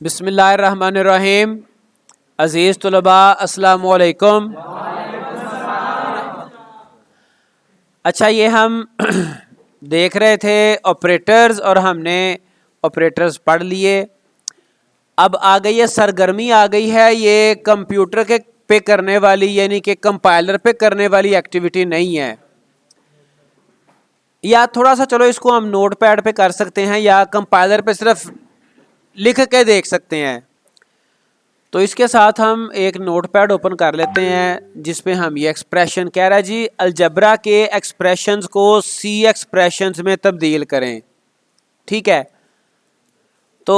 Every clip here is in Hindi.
बिस्मिल्लाहिर्रहमानिर्रहीम। अज़ीज़ तुलबा अस्सलामु अलैकुम। अच्छा, ये हम देख रहे थे ऑपरेटर्स और हमने ऑपरेटर्स पढ़ लिए। अब आ गई है सरगर्मी, आ गई है ये कंप्यूटर के पे करने वाली, यानी कि कंपाइलर पे करने वाली एक्टिविटी नहीं है। या थोड़ा सा चलो इसको हम नोट पैड पे कर सकते हैं या कंपाइलर पे सिर्फ लिख के देख सकते हैं। तो इसके साथ हम एक नोटपैड ओपन कर लेते हैं जिसपे हम ये एक्सप्रेशन कह रहा है जी, अलजबरा के एक्सप्रेशंस को सी एक्सप्रेशंस में तब्दील करें। ठीक है, तो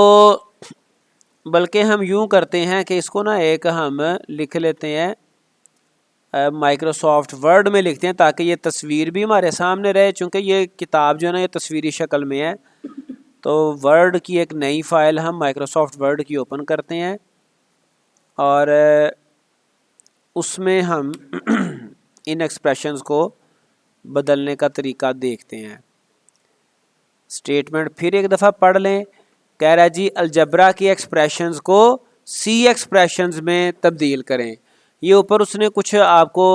बल्कि हम यूं करते हैं कि इसको ना एक हम लिख लेते हैं, माइक्रोसॉफ्ट वर्ड में लिखते हैं ताकि ये तस्वीर भी हमारे सामने रहे, चूँकि ये किताब जो है ना ये तस्वीरी शक्ल में है। तो वर्ड की एक नई फाइल हम माइक्रोसॉफ्ट वर्ड की ओपन करते हैं और उसमें हम इन एक्सप्रेशंस को बदलने का तरीका देखते हैं। स्टेटमेंट फिर एक दफ़ा पढ़ लें। कह रहा है जी, अलजबरा की एक्सप्रेशंस को सी एक्सप्रेशंस में तब्दील करें। ये ऊपर उसने कुछ आपको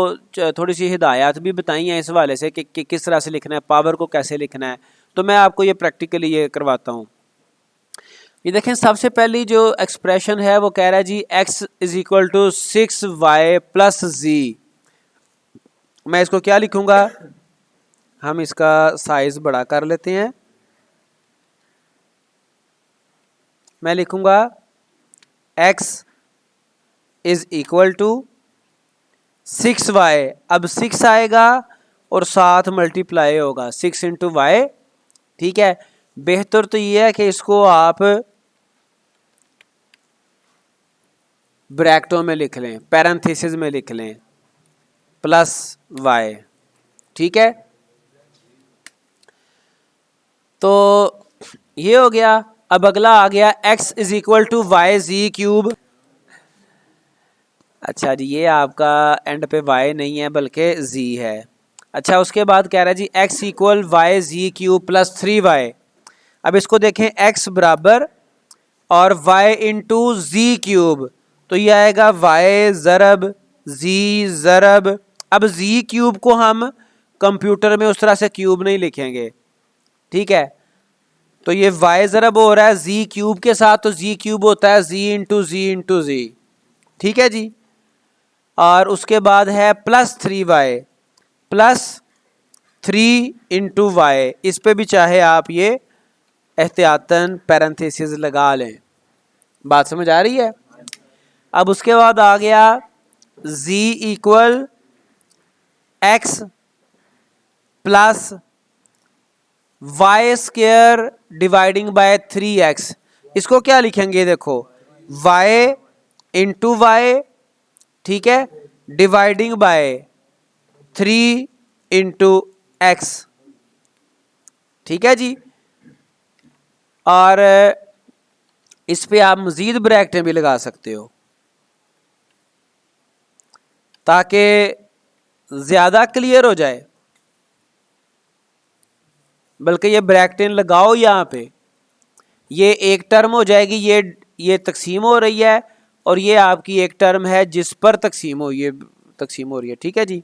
थोड़ी सी हिदायत भी बताई हैं इस हवाले से कि किस तरह से लिखना है, पावर को कैसे लिखना है। तो मैं आपको ये प्रैक्टिकली ये करवाता हूँ। ये देखें, सबसे पहली जो एक्सप्रेशन है वो कह रहा है G x is equal to 6y plus G. मैं इसको क्या लिखूंगा, हम इसका साइज बड़ा कर लेते हैं। मैं लिखूंगा x is equal to 6y। अब 6 आएगा और साथ मल्टीप्लाई होगा 6 इंटू वाई। ठीक है, बेहतर तो ये है कि इसको आप ब्रैकेटों में लिख लें, पैरेंथेसिस में लिख लें, प्लस y। ठीक है, तो ये हो गया। अब अगला आ गया x is equal to y z cube. अच्छा जी, ये आपका एंड पे y नहीं है बल्कि z है। अच्छा, उसके बाद कह रहा है G x equal Y z cube plus 3y। अब इसको देखें, x बराबर और y इंटू जी क्यूब, तो ये आएगा y ज़रब z ज़रब। अब z क्यूब को हम कंप्यूटर में उस तरह से क्यूब नहीं लिखेंगे। ठीक है, तो ये y ज़रब हो रहा है z क्यूब के साथ, तो z क्यूब होता है z इंटू जी इंटू जी। ठीक है जी, और उसके बाद है plus 3y plus 3 into Y. इस पे भी चाहे आप ये एहतियातन पैरेंथेसिस लगा लें। बात समझ आ रही है? अब उसके बाद आ गया z equal x plus y square dividing by 3x। इसको क्या लिखेंगे, देखो y इंटू वाई, ठीक है, डिवाइडिंग बाय 3 इंटू एक्स। ठीक है जी, और इस पे आप मजीद ब्रैकेटें भी लगा सकते हो ताकि ज़्यादा क्लियर हो जाए। बल्कि ये ब्रैकेटें लगाओ यहाँ पे, ये एक टर्म हो जाएगी, ये तकसीम हो रही है और ये आपकी एक टर्म है जिस पर तकसीम हो रही है। ठीक है जी।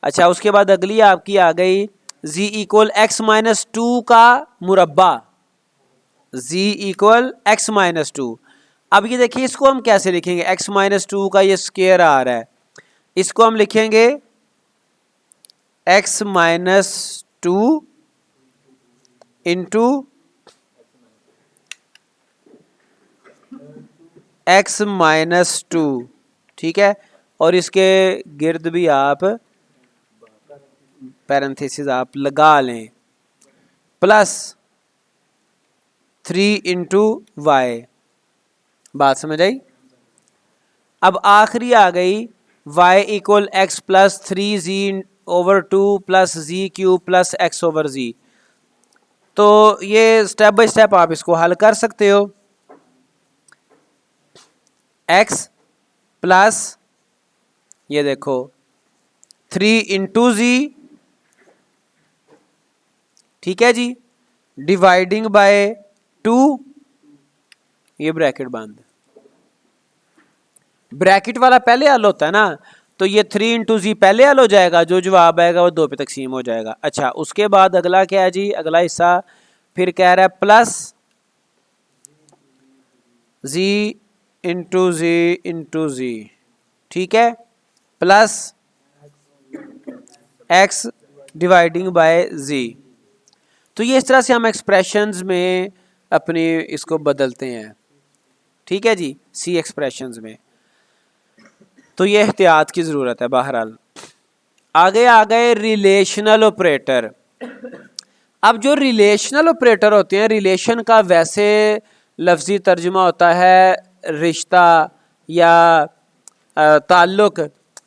अच्छा, उसके बाद अगली आपकी आ गई z equal x minus two का मुरब्बा, z equal x minus two. अब ये देखिए, इसको हम कैसे लिखेंगे, x माइनस टू का ये स्क्वायर आ रहा है, इसको हम लिखेंगे x minus two into x minus two. ठीक है, और इसके गिर्द भी आप पैरेंथेसिस आप लगा लें, प्लस 3 इंटू वाई। बात समझ आई? अब आखिरी आ गई y equal X plus 3z over 2 plus G cube plus X over G. तो ये स्टेप बाय स्टेप आप इसको हल कर सकते हो। x प्लस ये देखो 3 इंटू जी, ठीक है जी, डिवाइडिंग बाय 2 ये ब्रैकेट बंद, ब्रैकेट वाला पहले हल होता है ना, तो ये 3 इंटू जी पहले हल हो जाएगा, जो जवाब आएगा वो 2 पे तकसीम हो जाएगा। अच्छा उसके बाद अगला क्या है जी, अगला हिस्सा फिर कह रहा है प्लस जी इंटू जी, ठीक है, प्लस एक्स डिवाइडिंग बाय जी। तो ये इस तरह से हम एक्सप्रेशंस में अपनी इसको बदलते हैं, ठीक है जी, सी एक्सप्रेशंस में। तो ये एहतियात की ज़रूरत है। बहरहाल आगे आ गए रिलेशनल ऑपरेटर। अब जो रिलेशनल ऑपरेटर होते हैं, रिलेशन का वैसे लफ्ज़ी तर्जुमा होता है रिश्ता या ताल्लुक,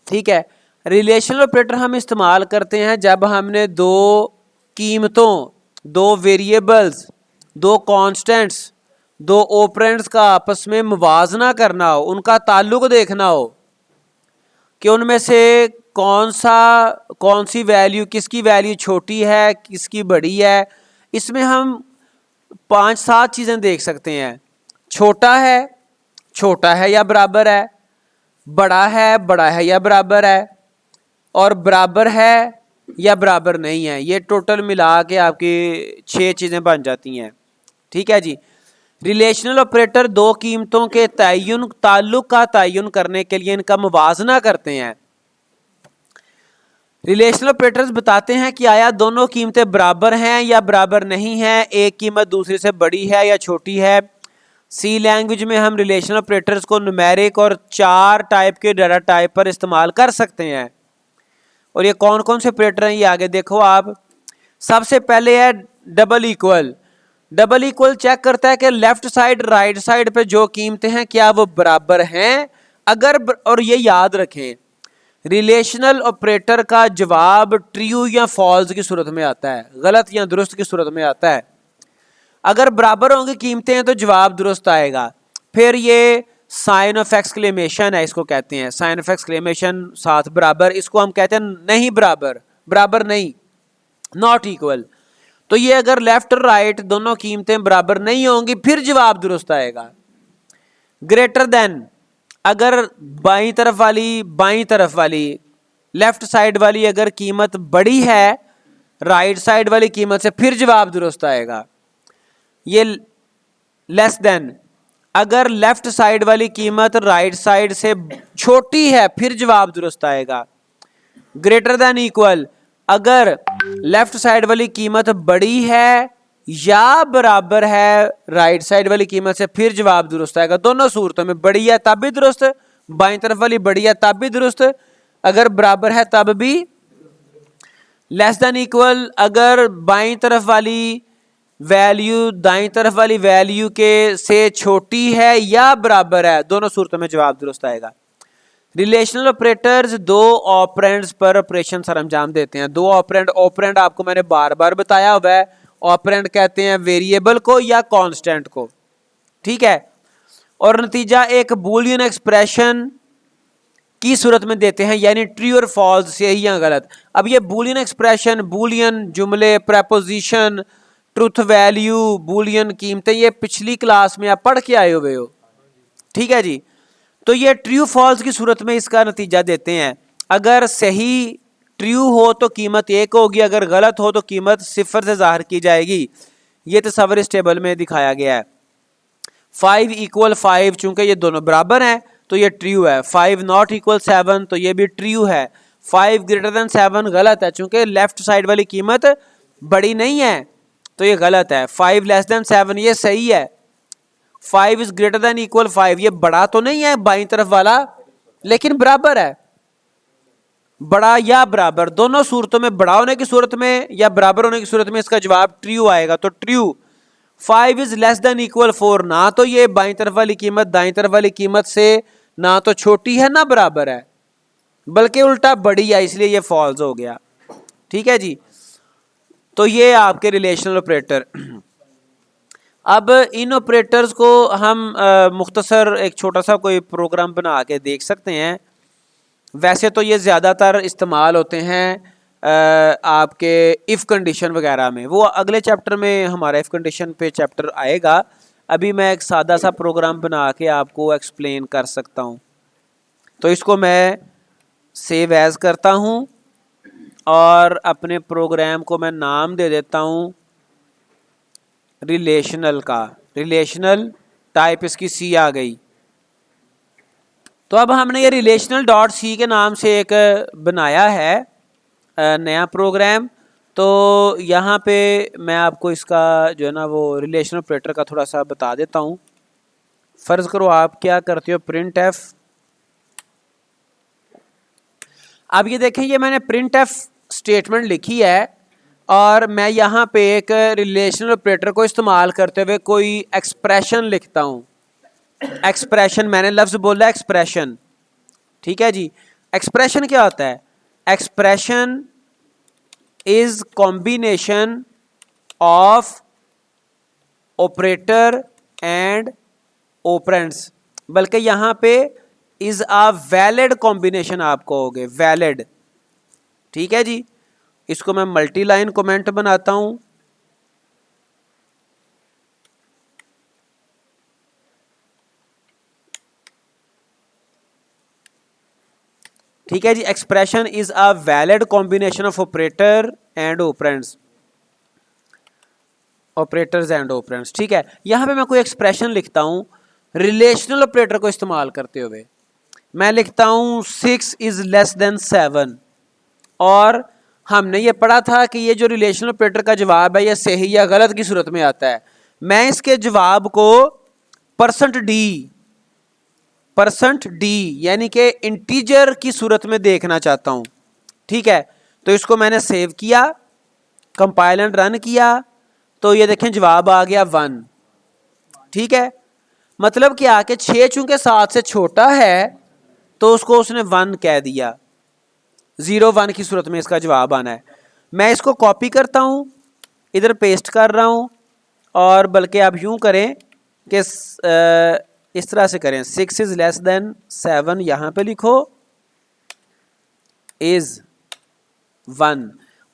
ठीक है। रिलेशनल ऑपरेटर हम इस्तेमाल करते हैं जब हमने दो कीमतों, दो वेरिएबल्स, दो कांस्टेंट्स, दो ऑपरेंड्स का आपस में मुवाजना करना हो, उनका ताल्लुक देखना हो कि उनमें से कौन सी वैल्यू, किसकी वैल्यू छोटी है किसकी बड़ी है। इसमें हम 5-7 चीज़ें देख सकते हैं। छोटा है या बराबर है, बड़ा है या बराबर है, और बराबर है या बराबर नहीं है। ये टोटल मिला के आपकी 6 चीज़ें बन जाती हैं, ठीक है जी। रिलेशनल ऑपरेटर दो कीमतों के ताल्लुक का तयन करने के लिए इनका मुवाजना करते हैं। रिलेशनल ऑपरेटर्स बताते हैं कि आया दोनों कीमतें बराबर हैं या बराबर नहीं हैं, एक कीमत दूसरे से बड़ी है या छोटी है। सी लैंग्वेज में हम रिलेशनल ऑपरेटर्स को न्यूमेरिक और 4 टाइप के डाटा टाइप पर इस्तेमाल कर सकते हैं। और ये कौन कौन से ऑपरेटर हैं ये आगे देखो आप। सबसे पहले है double equal. Double equal check करता है कि लेफ्ट साइड राइट साइड पे जो कीमतें हैं क्या वो बराबर हैं। अगर और ये याद रखें, रिलेशनल ऑपरेटर का जवाब ट्रू या फॉल्स की सूरत में आता है, गलत या दुरुस्त की सूरत में आता है। अगर बराबर होंगी कीमतें हैं तो जवाब दुरुस्त आएगा। फिर ये साइन ऑफ एक्सक्लेमेशन है, इसको कहते हैं साइन ऑफ एक्सक्लेमेशन, साथ बराबर, इसको हम कहते हैं नहीं बराबर, बराबर नहीं, नॉट इक्वल। तो ये अगर लेफ्ट और राइट दोनों कीमतें बराबर नहीं होंगी फिर जवाब दुरुस्त आएगा। ग्रेटर देन, अगर बाईं तरफ वाली लेफ्ट साइड वाली अगर कीमत बड़ी है राइट साइड वाली कीमत से फिर जवाब दुरुस्त आएगा। ये लेस देन, अगर लेफ्ट साइड वाली कीमत राइट साइड से छोटी है फिर जवाब दुरुस्त आएगा। ग्रेटर देन इक्वल, अगर लेफ्ट साइड वाली कीमत बड़ी है या बराबर है राइट साइड वाली कीमत से फिर जवाब दुरुस्त आएगा। दोनों सूरतों में, बड़ी है तब भी दुरुस्त, बाईं तरफ वाली बड़ी है तब भी दुरुस्त, अगर बराबर है तब भी। लेस देन इक्वल, अगर बाईं तरफ वाली वैल्यू दाईं तरफ वाली वैल्यू के से छोटी है या बराबर है, दोनों सूरतों में जवाब दुरुस्त आएगा। रिलेशनल ऑपरेटर्स दो ऑपरेंड्स पर ऑपरेशन सर अंजाम देते हैं। दो ऑपरेंड आपको मैंने बार बार बताया हुआ है। ऑपरेंड कहते हैं वेरिएबल को या कांस्टेंट को, ठीक है। और नतीजा एक बूलियन एक्सप्रेशन की सूरत में देते हैं, यानी ट्रू और फॉल्स, सही या गलत। अब ये बूलियन एक्सप्रेशन, बूलियन जुमले, प्रेपोजिशन, ट्रुथ वैल्यू, बूलियन कीमतें, ये पिछली क्लास में आप पढ़ के आए हुए हो, ठीक है जी। तो ये ट्रू फॉल्स की सूरत में इसका नतीजा देते हैं। अगर सही ट्रू हो तो कीमत 1 होगी, अगर गलत हो तो कीमत 0 से जाहिर की जाएगी। ये तस्वीर इस टेबल में दिखाया गया है। 5 = 5, चूंकि ये दोनों बराबर हैं तो ये ट्रू है। 5 not equal 7, तो ये भी ट्रू है। 5 greater than 7 गलत है, चूंकि लेफ्ट साइड वाली कीमत बड़ी नहीं है तो ये गलत है। 5 less than 7 ये सही है। 5 is greater than equal 5, ये बड़ा तो नहीं है बाईं तरफ वाला लेकिन बराबर है। बड़ा या बराबर, दोनों सूरतों में, बड़ा होने की सूरत में या बराबर होने की सूरत में इसका जवाब ट्रू आएगा, तो true. 5 is less than equal 4, ना तो ये बाईं तरफ वाली कीमत दाईं तरफ वाली कीमत से ना तो छोटी है ना बराबर है, बल्कि उल्टा बड़ी है, इसलिए ये फॉल्स हो गया, ठीक है जी। तो ये आपके रिलेशनल ऑपरेटर। अब इन ऑपरेटर्स को हम मुख्तसर एक छोटा सा कोई प्रोग्राम बना के देख सकते हैं। वैसे तो ये ज़्यादातर इस्तेमाल होते हैं आपके इफ़ कंडीशन वगैरह में, वो अगले चैप्टर में हमारा इफ़ कंडीशन पे चैप्टर आएगा, अभी मैं एक सादा सा प्रोग्राम बना के आपको एक्सप्लेन कर सकता हूँ। तो इसको मैं सेव एज करता हूँ और अपने प्रोग्राम को मैं नाम दे देता हूँ रिलेशनल का। रिलेशनल टाइप इसकी सी आ गई। तो अब हमने ये रिलेशनल डॉट सी के नाम से एक बनाया है नया प्रोग्राम। तो यहाँ पे मैं आपको इसका जो है ना वो रिलेशनल ऑपरेटर का थोड़ा सा बता देता हूँ। फ़र्ज़ करो आप क्या करते हो, प्रिंट एफ। अब ये देखें, ये मैंने प्रिंट एफ स्टेटमेंट लिखी है और मैं यहाँ पे एक रिलेशनल ऑपरेटर को इस्तेमाल करते हुए कोई एक्सप्रेशन लिखता हूँ। एक्सप्रेशन, मैंने लफ्ज़ बोला एक्सप्रेशन, ठीक है जी। एक्सप्रेशन क्या होता है? Expression is combination of operator and operands, बल्कि यहाँ पे इज अ वैलिड कॉम्बिनेशन आप कहोगे, वैलिड, ठीक है जी। इसको मैं मल्टी लाइन कमेंट बनाता हूं। ठीक है जी, expression is a valid combination of operator and operands, operators and operands, ठीक है। यहां पे मैं कोई एक्सप्रेशन लिखता हूं रिलेशनल ऑपरेटर को इस्तेमाल करते हुए। मैं लिखता हूं 6 इज लेस देन 7, और हमने ये पढ़ा था कि ये जो रिलेशनल ऑपरेटर का जवाब है ये सही या गलत की सूरत में आता है। मैं इसके जवाब को %d यानी कि इंटीजर की सूरत में देखना चाहता हूं, ठीक है। तो इसको मैंने सेव किया, कंपाइल एंड रन किया, तो ये देखें जवाब आ गया 1, ठीक है। मतलब क्या कि 6 चूंकि 7 से छोटा है तो उसको उसने 1 कह दिया, 0 1 की सूरत में इसका जवाब आना है। मैं इसको कॉपी करता हूं, इधर पेस्ट कर रहा हूं, और बल्कि आप यूं करें कि इस तरह से करें, 6 इज लेस देन 7 यहां पे लिखो, इज 1,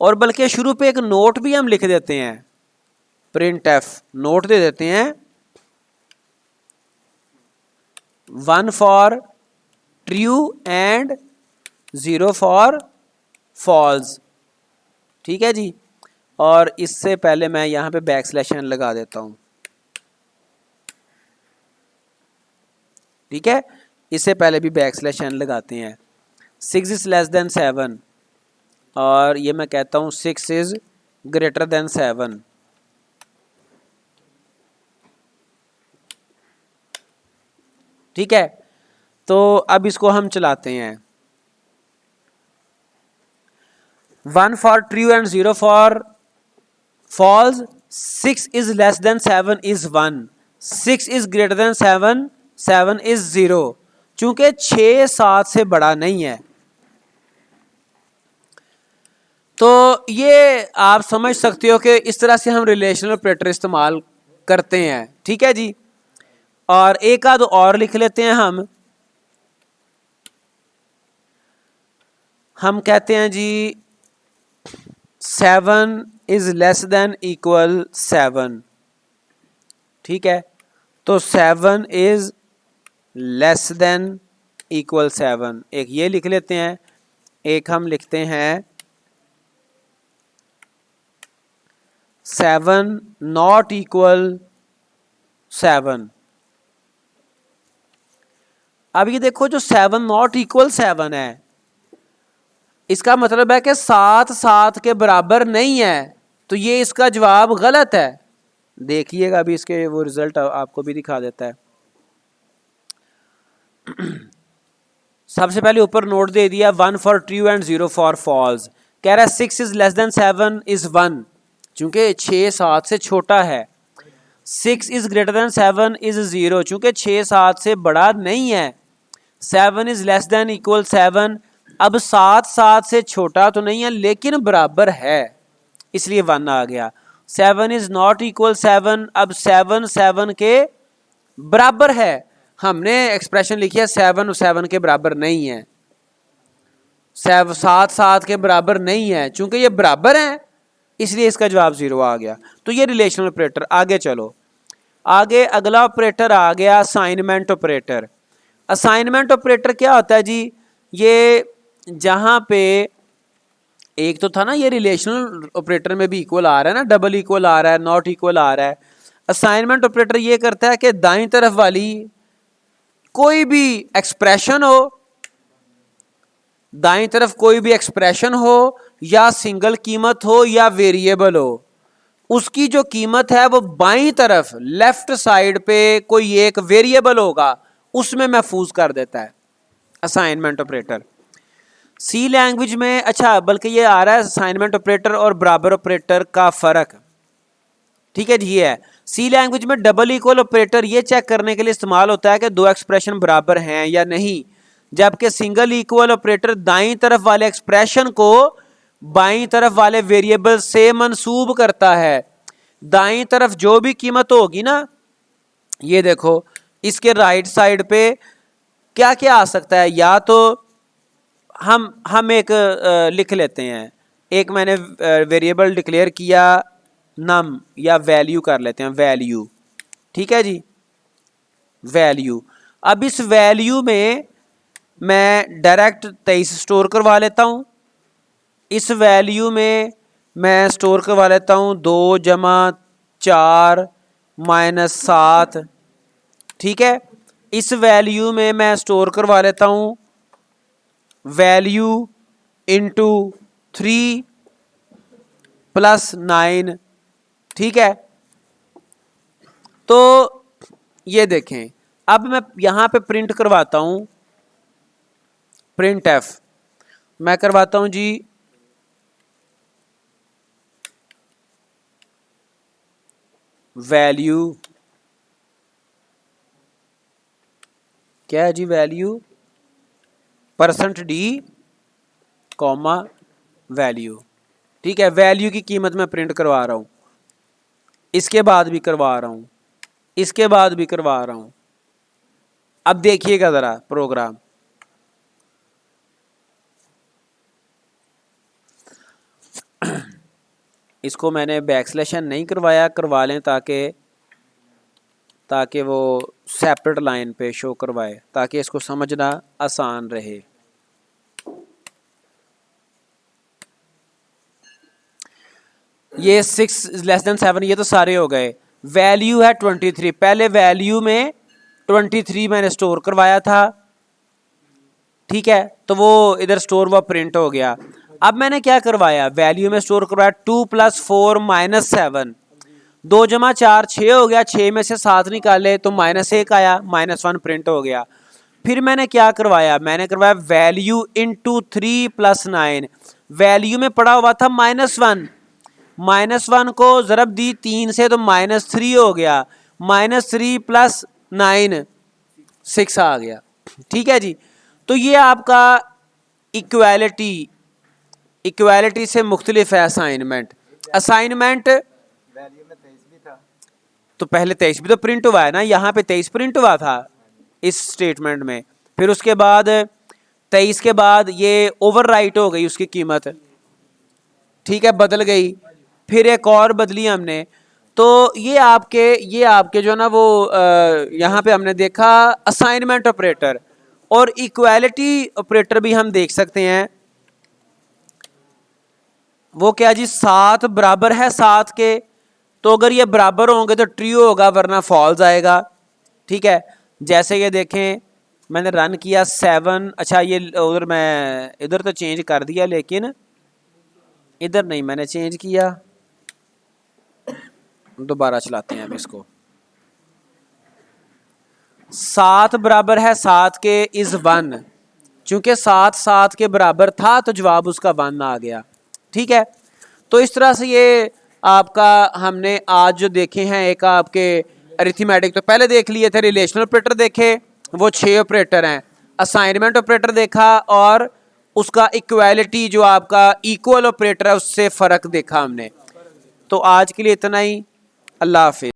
और बल्कि शुरू पे एक नोट भी हम लिख देते हैं, प्रिंट एफ नोट दे देते हैं, 1 for true and 0 for false, ठीक है जी। और इससे पहले मैं यहां पे बैकस्लैश n लगा देता हूं, ठीक है। इससे पहले भी बैकस्लैश n लगाते हैं। 6 इज लेस देन 7, और ये मैं कहता हूं 6 इज ग्रेटर देन 7, ठीक है। तो अब इसको हम चलाते हैं, 1 for true and 0 for false, 6 is less than 7 is 1, 6 is greater than 7, 7 is 0, चूंकि 6 7 से बड़ा नहीं है। तो ये आप समझ सकते हो कि इस तरह से हम रिलेशनल ऑपरेटर इस्तेमाल करते हैं, ठीक है जी। और एक आध और लिख लेते हैं हम कहते हैं जी 7 इज लेस देन इक्वल 7, ठीक है। तो 7 इज लेस देन इक्वल 7, एक ये लिख लेते हैं। एक हम लिखते हैं 7 नॉट इक्वल 7। अब ये देखो, जो 7 नॉट इक्वल 7 है, इसका मतलब है कि 7 7 के बराबर नहीं है, तो ये इसका जवाब गलत है। देखिएगा अभी इसके वो रिजल्ट आपको भी दिखा देता है। सबसे पहले ऊपर नोट दे दिया 1 for true and 0 for false. कह रहा है 6 इज लेस देन 7 इज 1, चूंकि 6 7 से छोटा है। 6 इज ग्रेटर देन 7 इज 0, चूंकि 6 7 से बड़ा नहीं है। 7 इज लेस देन इक्वल 7, अब 7 7 से छोटा तो नहीं है लेकिन बराबर है, इसलिए 1 आ गया। 7 इज नॉट इक्वल 7, अब 7 7 के बराबर है। हमने एक्सप्रेशन लिखी है 7 7 के बराबर नहीं है, 7 7 के बराबर नहीं है, चूंकि ये बराबर है इसलिए इसका जवाब 0 आ गया। तो ये रिलेशनल ऑपरेटर। आगे चलो, आगे अगला ऑपरेटर आ गया असाइनमेंट ऑपरेटर। असाइनमेंट ऑपरेटर क्या होता है जी, ये जहां पे एक तो था ना ये रिलेशनल ऑपरेटर में भी इक्वल आ रहा है ना, डबल इक्वल आ रहा है, नॉट इक्वल आ रहा है। असाइनमेंट ऑपरेटर ये करता है कि दाईं तरफ वाली कोई भी एक्सप्रेशन हो, दाईं तरफ कोई भी एक्सप्रेशन हो या सिंगल कीमत हो या वेरिएबल हो, उसकी जो कीमत है वो बाईं तरफ लेफ्ट साइड पे कोई एक वेरिएबल होगा उसमें महफूज कर देता है असाइनमेंट ऑपरेटर। सी लैंग्वेज में, अच्छा बल्कि ये आ रहा है असाइनमेंट ऑपरेटर और बराबर ऑपरेटर का फर्क, ठीक है जी। ये है सी लैंग्वेज में डबल इक्वल ऑपरेटर ये चेक करने के लिए इस्तेमाल होता है कि दो एक्सप्रेशन बराबर हैं या नहीं, जबकि सिंगल इक्वल ऑपरेटर दाईं तरफ वाले एक्सप्रेशन को बाईं तरफ वाले वेरिएबल से मंसूब करता है। दाईं तरफ जो भी कीमत होगी ना, ये देखो इसके राइट साइड पे क्या क्या आ सकता है, या तो हम एक लिख लेते हैं, एक मैंने वेरिएबल डिक्लेयर किया नम या वैल्यू कर लेते हैं वैल्यू, ठीक है जी वैल्यू। अब इस वैल्यू में मैं डायरेक्ट 23 स्टोर करवा लेता हूँ, इस वैल्यू में मैं स्टोर करवा लेता हूँ 2 + 4 - 7, ठीक है। इस वैल्यू में मैं स्टोर करवा लेता हूँ वैल्यू इंटू 3 + 9, ठीक है। तो ये देखें, अब मैं यहां पे प्रिंट करवाता हूं, प्रिंट एफ मैं करवाता हूं जी वैल्यू, क्या है जी वैल्यू %d, वैल्यू, ठीक है। वैल्यू की कीमत मैं प्रिंट करवा रहा हूं, इसके बाद भी करवा रहा हूं, इसके बाद भी करवा रहा हूं। अब देखिएगा जरा प्रोग्राम, इसको मैंने बैकस्लैश नहीं करवाया, करवा लें ताकि वो सेपरेट लाइन पे शो करवाए, ताकि इसको समझना आसान रहे। ये 6 < 7 ये तो सारे हो गए। वैल्यू है 23, पहले वैल्यू में 23 मैंने स्टोर करवाया था, ठीक है, तो वो इधर स्टोर हुआ, प्रिंट हो गया। अब मैंने क्या करवाया, वैल्यू में स्टोर करवाया 2 + 4 - 7, 2 + 4 6 हो गया, 6 में से 7 निकाले तो -1 आया, -1 प्रिंट हो गया। फिर मैंने क्या करवाया, मैंने करवाया वैल्यू इंटू 3 + 9, वैल्यू में पड़ा हुआ था -1, -1 को जरब दी 3 से तो -3 हो गया, -3 + 9 6 आ गया, ठीक है जी। तो ये आपका इक्वालिटी से मुख्तलिफ है असाइनमेंट। असाइनमेंट वैल्यू में 23 भी था, तो पहले 23 भी तो प्रिंट हुआ है ना, यहाँ पे 23 प्रिंट हुआ था इस स्टेटमेंट में, फिर उसके बाद 23 के बाद ये ओवरराइट हो गई उसकी कीमत, ठीक है, बदल गई, फिर एक और बदली हमने। तो ये आपके जो ना वो यहाँ पे हमने देखा असाइनमेंट ऑपरेटर, और इक्वालिटी ऑपरेटर भी हम देख सकते हैं। वो क्या जी, 7 बराबर है 7 के, तो अगर ये बराबर होंगे तो ट्रू होगा वरना फॉल्स आएगा, ठीक है। जैसे ये देखें मैंने रन किया 7, अच्छा ये उधर मैं इधर तो चेंज कर दिया, लेकिन इधर नहीं मैंने चेंज किया, दोबारा चलाते हैं अब इसको। 7 बराबर है 7 के इज 1, चूंकि 7 7 के बराबर था तो जवाब उसका 1 आ गया, ठीक है। तो इस तरह से ये आपका हमने आज जो देखे हैं, एक आपके अरिथमेटिक तो पहले देख लिए थे, रिलेशनल ऑपरेटर देखे वो 6 ऑपरेटर हैं, असाइनमेंट ऑपरेटर देखा, और उसका इक्वालिटी जो आपका इक्वल ऑपरेटर है उससे फ़र्क देखा हमने। तो आज के लिए इतना ही, अल्लाह हाफिज़।